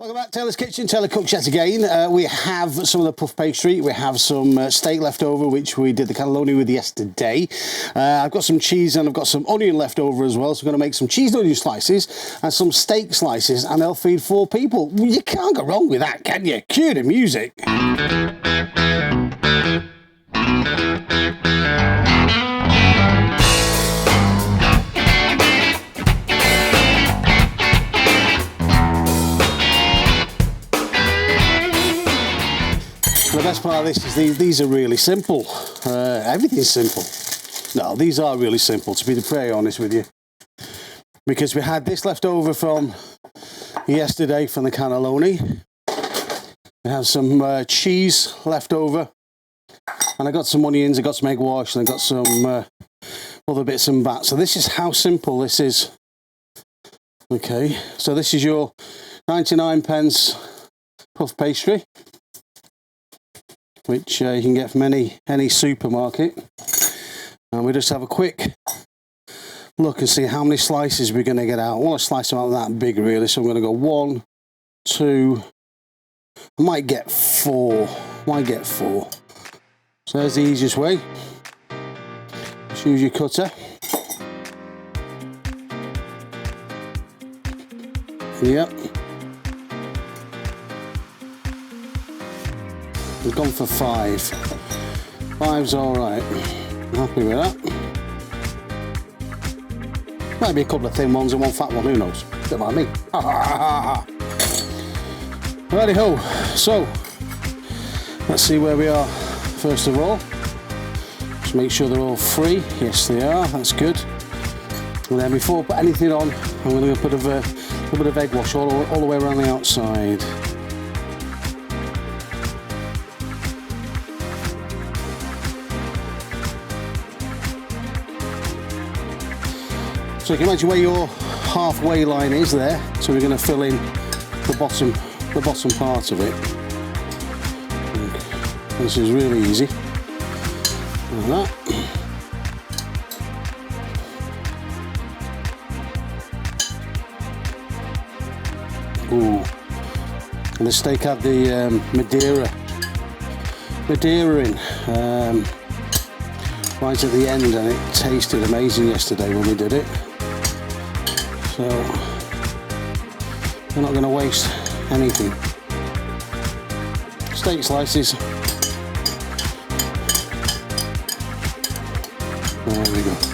Welcome back, Taylor's Kitchen, Taylor Cooks yet again. We have some of the puff pastry. We have some steak left over, which we did the cannelloni with yesterday. I've got some cheese and I've got some onion left over as well. So we're going to make some cheese and onion slices and some steak slices, and they'll feed 4 people. You can't go wrong with that, can you? Cue the music. The best part of this is these are really simple. Everything's simple. No, these are really simple, to be very honest with you. Because we had this left over from yesterday from the cannelloni. We have some cheese left over. And I got some onions, I got some egg wash, and I got some other bits and bats. So this is how simple this is. Okay, so this is your 99p puff pastry, which you can get from any supermarket. And we just have a quick look and see how many slices we're going to get out. I want to slice them out that big really, so I'm going to go 1, 2, I might get 4. So there's the easiest way. Just use your cutter. Yep. We've gone for 5. 5's alright. Happy with that. Might be a couple of thin ones and one fat one, who knows? Don't mind me. Righty ho. So, let's see where we are first of all. Just make sure they're all free. Yes, they are. That's good. And then before I put anything on, I'm going to put a little bit of egg wash all the way around the outside. So you can imagine where your halfway line is there. So we're going to fill in the bottom part of it. This is really easy. Like that. Ooh. And the steak had the Madeira in right at the end, and it tasted amazing yesterday when we did it. So we're not going to waste anything. Steak slices. There we go.